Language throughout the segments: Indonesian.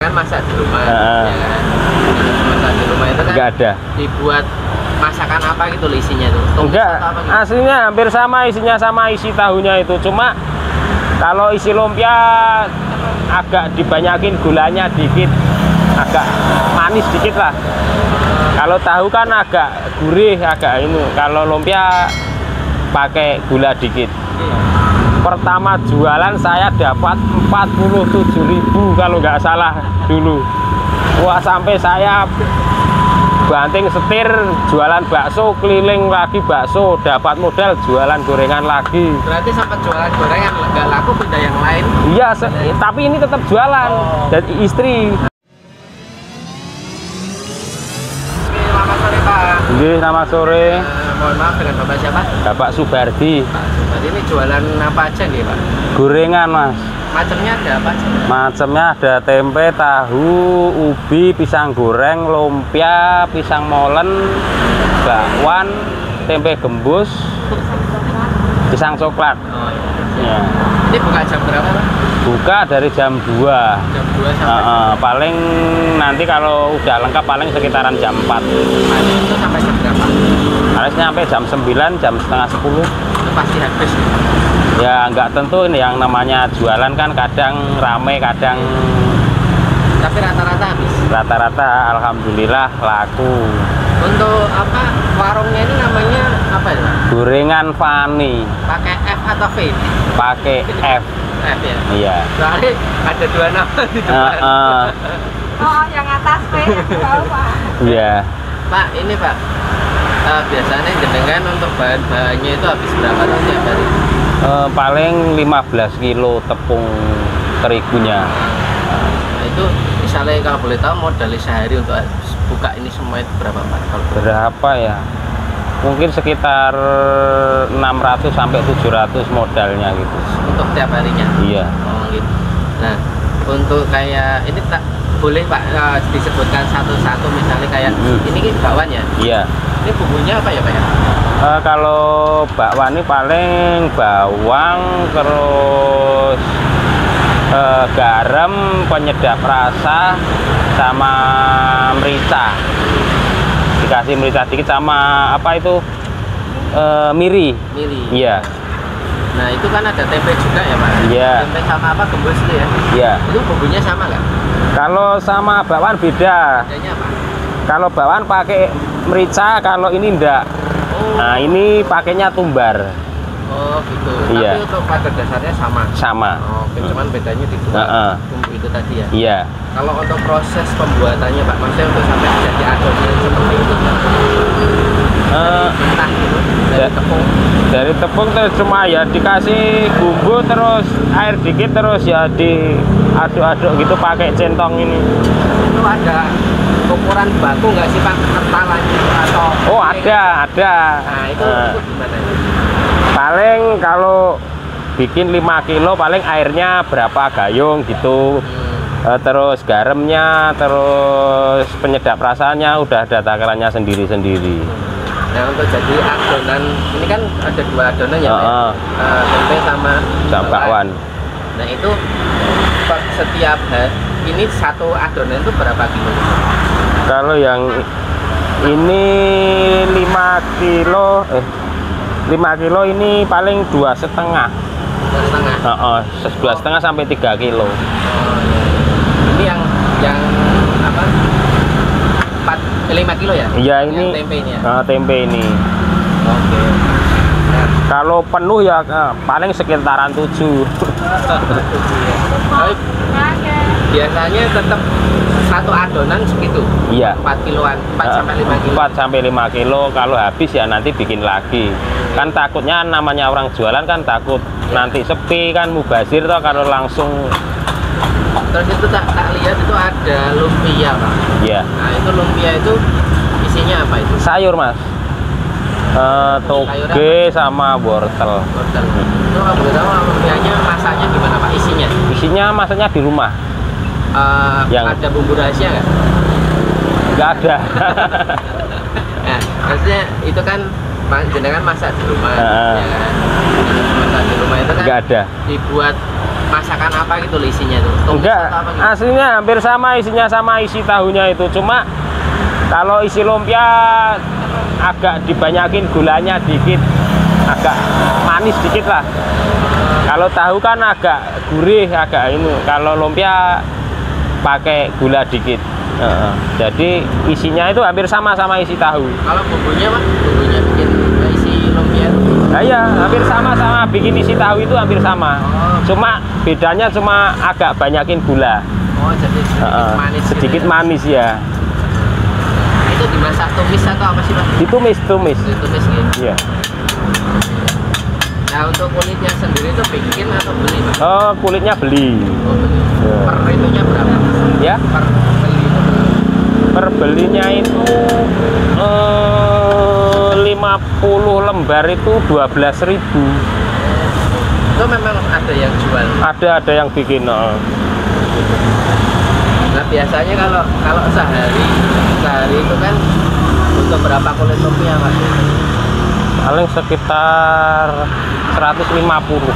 jenengan masak di rumah, ya kan? Masak di rumah itu kan nggak ada. dibuat masakan apa gitu loh isinya tuh? Enggak, Gitu? aslinya hampir sama isinya, sama isi tahunya itu. Cuma kalau isi lumpia agak dibanyakin gulanya dikit, agak manis dikit lah. Kalau tahu kan agak gurih, agak ini. Kalau lumpia pakai gula dikit. Pertama jualan saya dapat 47.000 kalau nggak salah dulu. Wah, sampai saya banting setir jualan bakso, keliling lagi bakso, dapat modal jualan gorengan lagi. Berarti sempat jualan gorengan nggak laku, pindah yang lain? Iya, tapi ini tetap jualan dan istri. Selamat sore Pak. Selamat sore. Mohon maaf, dengan Bapak siapa? Bapak Subardi. Pak Subardi, ini jualan apa aja nih Pak? Gorengan Mas. Macamnya ada apa aja? Macamnya ada tempe, tahu, ubi, pisang goreng, lumpia, pisang molen, bakwan, tempe gembus, pisang coklat. Oh, Ya. Ini buka jam berapa Pak? Buka dari jam 2. Jam 2 sampai Paling nanti kalau udah lengkap paling sekitaran jam 4. Paling itu sampai jam berapa? Harus nyampe jam 9, jam setengah 10. Itu pasti habis. Ya nggak tentu, ini yang namanya jualan kan kadang rame, kadang Tapi rata-rata habis. rata-rata alhamdulillah laku. Untuk apa warungnya ini namanya apa ya Pak? Gorengan Fani, Pakai F atau V? pakai F. F ya? Iya. Soalnya ada 2 nama di depan. Oh, yang atas P, yang bawah Pak. Iya. Pak, ini Pak, biasanya jenengan untuk bahan-bahannya itu habis berapa tuh tiap hari? Paling 15 kilo tepung terigunya. Nah itu misalnya kalau boleh tahu modal sehari untuk buka ini semua itu berapa Pak? Kalau Berapa ya? Mungkin sekitar 600 sampai 700 modalnya gitu. untuk tiap harinya? Iya. Oh gitu. Nah untuk kayak ini tak boleh Pak disebutkan satu-satu, misalnya kayak ini bakwan ya? Iya. Ini bumbunya apa ya Pak ya? Kalau bakwan ini paling bawang, terus garam, penyedap rasa, sama merica. Dikasih merica dikit sama apa itu miri. Miri. Iya. Nah itu kan ada tempe juga ya Pak? Iya. Tempe sama apa gembus itu ya? Iya. Itu bumbunya sama nggak? Kalau sama bakwan beda. Bedanya apa? Kalau bakwan pakai merica, kalau ini enggak. Oh, Nah, ini pakainya tumbar. oh gitu. Iya. Tapi untuk pada dasarnya sama. Sama. Oh, oke. Cuman bedanya di dua Heeh. bumbu itu tadi ya. Iya. Kalau untuk proses pembuatannya Pak, maksudnya untuk sampai jadi adonan seperti itu, mentah gitu, dari tepung. Dari tepung terus cuma ya dikasih bumbu, terus air dikit, terus ya diaduk-aduk gitu pakai centong ini. Itu ada ukuran baku nggak sih Pak, kentalannya atau? Oh, ada. Nah itu gimana? Paling kalau bikin 5 kilo paling airnya berapa gayung gitu. Terus garamnya, terus penyedap rasanya udah ada takarannya sendiri-sendiri. Nah untuk jadi adonan ini kan ada 2 adonan ya Pak ya? Tempe sama Bakwan. Nah itu setiap ini satu adonan itu berapa kilo? Kalau yang ini 5 kilo 5 kilo ini paling 2,5. 2,5. 2,5 sampai 3 kilo. Oh, iya. Ini yang apa? 5 kilo ya? Iya, Yang ini tempe ini ya? tempe ini. Oke. Nah, Kalau penuh ya paling sekitaran 7. tapi biasanya tetap satu adonan segitu? Iya. 4 kiloan, 4 sampai 5 kilo? 4 sampai 5 kilo. Kalau habis ya nanti bikin lagi. Kan takutnya namanya orang jualan kan takut nanti sepi kan, mubazir toh kalau langsung. Terus itu tak lihat itu ada lumpia Pak. Iya. Nah itu lumpia itu isinya apa itu? Sayur Mas. Toge sama wortel. Wortel. Itu kalau boleh tahu lumpianya masaknya gimana Pak, isinya? Isinya masaknya di rumah. Yang- Ada bumbu rahasia nggak? Nggak ada. Nah, maksudnya itu kan jenengan masak di rumah, Heeh. ya kan? Masak di rumah itu kan Nggak ada. dibuat masakan apa gitu loh isinya tuh? Tumis Enggak, atau apa gitu? aslinya hampir sama isinya sama isi tahunya itu. Cuma kalau isi lumpia agak dibanyakin gulanya dikit, agak manis dikit lah. Kalau tahu kan agak gurih, agak ini. Kalau lumpia pakai gula dikit. Jadi isinya itu hampir sama isi tahu. Kalau bumbunya Pak, bumbunya bikin isi lumpia itu? Nah, ya, hampir sama bikin isi tahu itu hampir sama. Cuma bedanya cuma agak banyakin gula. Oh, jadi sedikit manis. Sedikit gitu ya? manis ya. Itu dimasak tumis atau apa sih Pak? Ditumis. Ditumis gitu. Iya. Nah, untuk kulitnya sendiri itu bikin atau beli Pak? Oh, kulitnya beli. Oh, beli. Ya. Per itunya berapa? Ya, Per beli itu berapa? per belinya itu 50 lembar itu 12.000. Itu memang ada yang jual. Ada yang bikin. Nah, biasanya kalau sehari itu kan butuh berapa kulit lumpia Pak? Paling sekitar 150.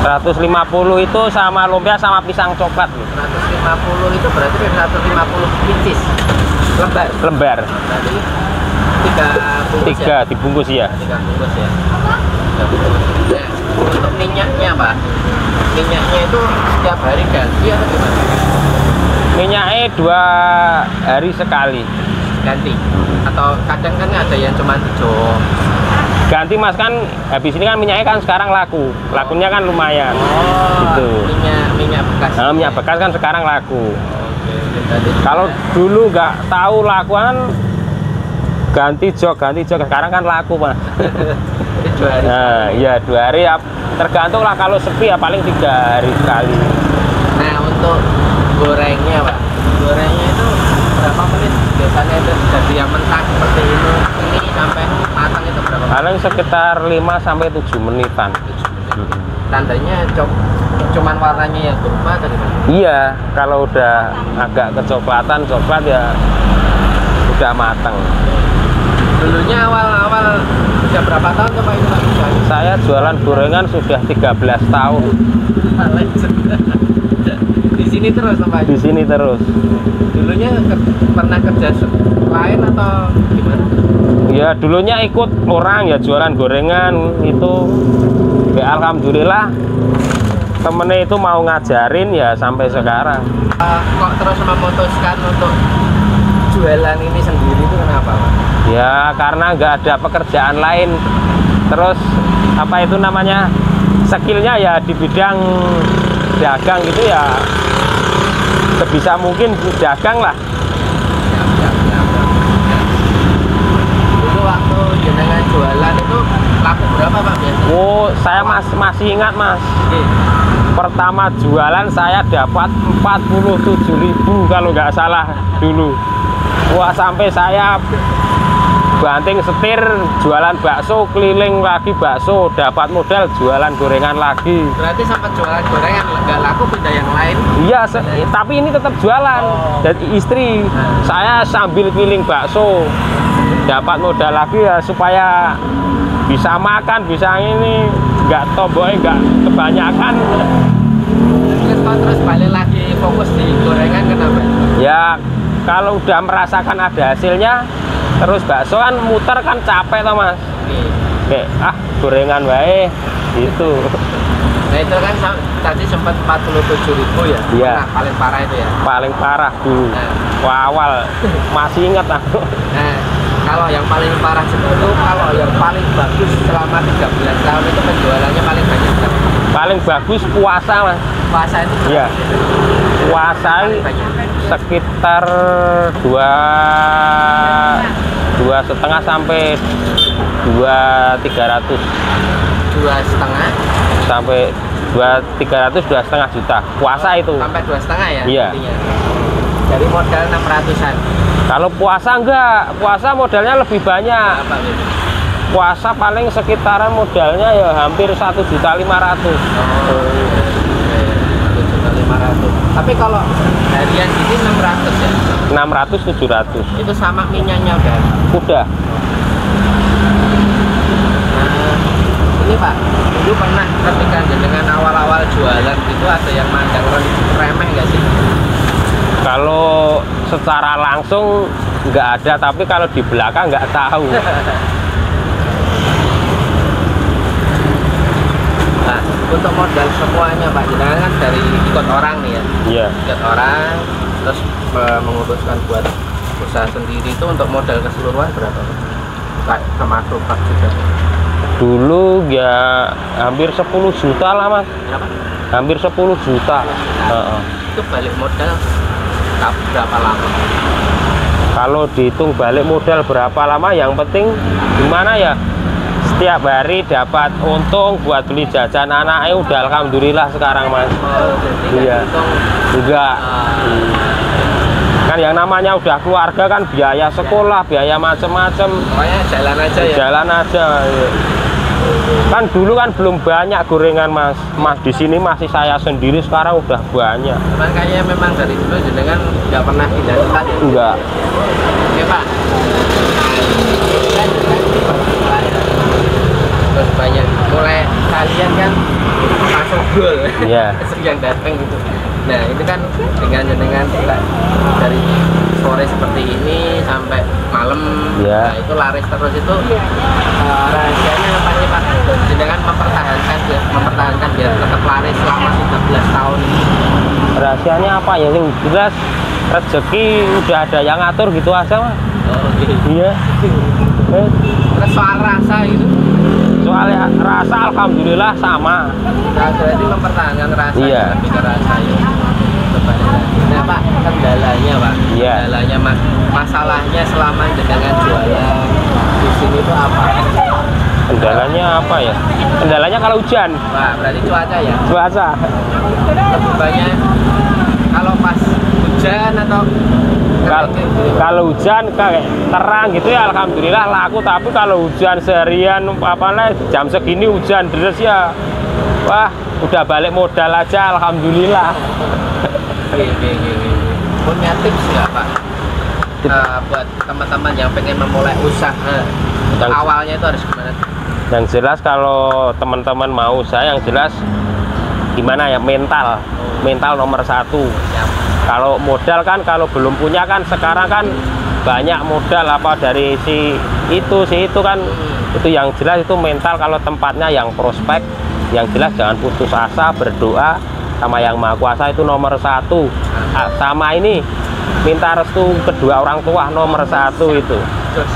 150 itu sama lumpia sama pisang coklat. 150 itu berarti 150 pieces lembar. Berarti 3 bungkus Tiga dibungkus ya. 3 bungkus ya. Nah, untuk minyaknya Pak, minyaknya itu setiap hari ganti atau gimana? Minyaknya 2 hari sekali. Ganti atau kadang kan ada yang cuma dijok. Ganti Mas, kan habis ini kan minyaknya kan sekarang lakunya kan lumayan. Gitu. minyak bekas. Nah, minyak bekas kan sekarang laku. Oke, jadi Kalau dulu nggak tahu lakuan ganti jok sekarang kan laku Mas. itu 2 hari. Nah, iya 2 hari ya, tergantung lah, kalau sepi ya paling 3 hari sekali. Nah, untuk gorengnya Pak, gorengnya itu berapa menit biasanya itu jadi yang mentah seperti ini sampai matang itu berapa menit? Paling sekitar 5-7 menitan. Tandanya cuman warnanya yang berubah atau gimana? Iya, kalau udah agak kecoklatan coklat ya udah matang. Dulunya awal sudah berapa tahun tuh Pak itu Pak? Saya jualan gorengan sudah 13 tahun. Di sini terus Pak? Di sini terus. Dulunya pernah kerja lain atau gimana? Ya dulunya ikut orang ya jualan gorengan itu. Ya, alhamdulillah temennya itu mau ngajarin ya sampai sekarang. Kok terus memutuskan untuk jualan ini sendiri itu kenapa Pak? Ya karena nggak ada pekerjaan lain. Terus apa itu namanya, skillnya ya di bidang dagang gitu ya, sebisa mungkin dagang lah. Dulu waktu jenengan jualan itu laku berapa Pak biasanya? Oh, saya masih ingat Mas. Pertama jualan saya dapat 47.000 kalau nggak salah dulu. Wah, sampai saya banting setir jualan bakso, keliling lagi bakso, dapat modal jualan gorengan lagi. Berarti sampai jualan gorengan nggak laku, pindah yang lain? Iya, tapi ini tetap jualan. Dan istri saya sambil keliling bakso, dapat modal lagi ya supaya bisa makan, bisa ini, nggak tomboknya nggak kebanyakan. Terus balik lagi fokus di gorengan, kenapa? Ya kalau udah merasakan ada hasilnya, terus bakso kan muter kan capek toh Mas. Kayak gorengan wae gitu. Nah itu kan tadi sempat 47.000 ya? Iya. Nah, paling parah itu ya? Paling parah dulu. Nah. Awal masih ingat aku. Nah, kalau yang paling parah itu, kalau yang paling bagus selama 13 tahun itu penjualannya paling banyak berapa? Paling bagus puasa Mas. Puasa itu? Iya. Puasa Paling banyak. sekitar 2,5 sampai 2.300. 2,5 sampai 2.300, 2,5 juta puasa itu. sampai 2,5 ya? Iya. Intinya. Dari modal 600-an. Kalau puasa enggak, puasa modalnya lebih banyak. Apa gitu? Puasa paling sekitaran modalnya ya hampir 1.500.000. 1.500.000. Tapi kalau harian ini 600 ya? 600, 700. Itu sama minyaknya udah? Udah. Nah, ini Pak, dulu pernah ketika dengan awal-awal jualan itu ada yang mandang remeh nggak sih? Kalau secara langsung nggak ada, tapi kalau di belakang nggak tahu. Nah, untuk modal semuanya Pak, jenengan kan dari ikut orang nih ya, Iya. ikut orang, terus memutuskan buat usaha sendiri itu untuk modal keseluruhan berapa Pak? Termasuk Pak juga. Dulu ya hampir 10 juta lah Mas, Berapa? hampir 10 juta. Heeh. Itu balik modal berapa lama? Kalau dihitung balik modal berapa lama, yang penting gimana ya, setiap hari dapat untung buat beli jajan anaknya udah alhamdulillah sekarang Mas. Oh, jadi Iya. Enggak. Kan yang namanya udah keluarga kan biaya sekolah, biaya macem-macem, pokoknya jalan aja ya. jalan aja. Kan dulu kan belum banyak gorengan Mas. Mas di sini masih saya sendiri, sekarang udah banyak. Makanya memang dari dulu jenengan nggak pernah pindah tempat ya? Enggak. Oke Pak. Terus banyak mulai kalian kan masuk gol. Iya. Yang datang gitu. Nah itu kan dengan dari sore seperti ini sampai malam, Iya. nah itu laris terus itu rahasianya apa sih Pak? Jenengan mempertahankan biar tetap laris selama 13 tahun. Rahasianya apa ya? Yang jelas rezeki udah ada yang ngatur gitu aja Mas. Oh, oke. Iya. Terus soal rasa itu, Soalnya rasa alhamdulillah sama. nah, berarti mempertahankan rasa, Iya. lebih ke rasa ya. Nah Pak, kendalanya Pak, Iya. kendalanya masalahnya selama jenengan jualan di sini itu apa? Kendalanya apa ya? Kendalanya kalau hujan, Wah, berarti cuaca ya? cuaca. Lebih banyak kalau pas hujan atau Kalau hujan kayak terang gitu ya alhamdulillah laku, tapi kalau hujan seharian apalah jam segini hujan deras ya, wah udah balik modal aja alhamdulillah. Punya tips nggak Pak? Buat teman-teman yang pengen memulai usaha, untuk Yang- awalnya itu harus gimana? Yang jelas kalau teman-teman mau usaha, yang jelas gimana ya, mental nomor satu. Ya, Kalau modal kan kalau belum punya kan sekarang kan banyak modal apa dari si itu kan, itu yang jelas itu mental. Kalau tempatnya yang prospek, yang jelas jangan putus asa, berdoa sama yang maha kuasa itu nomor satu. Sama ini minta restu kedua orang tua nomor satu itu. terus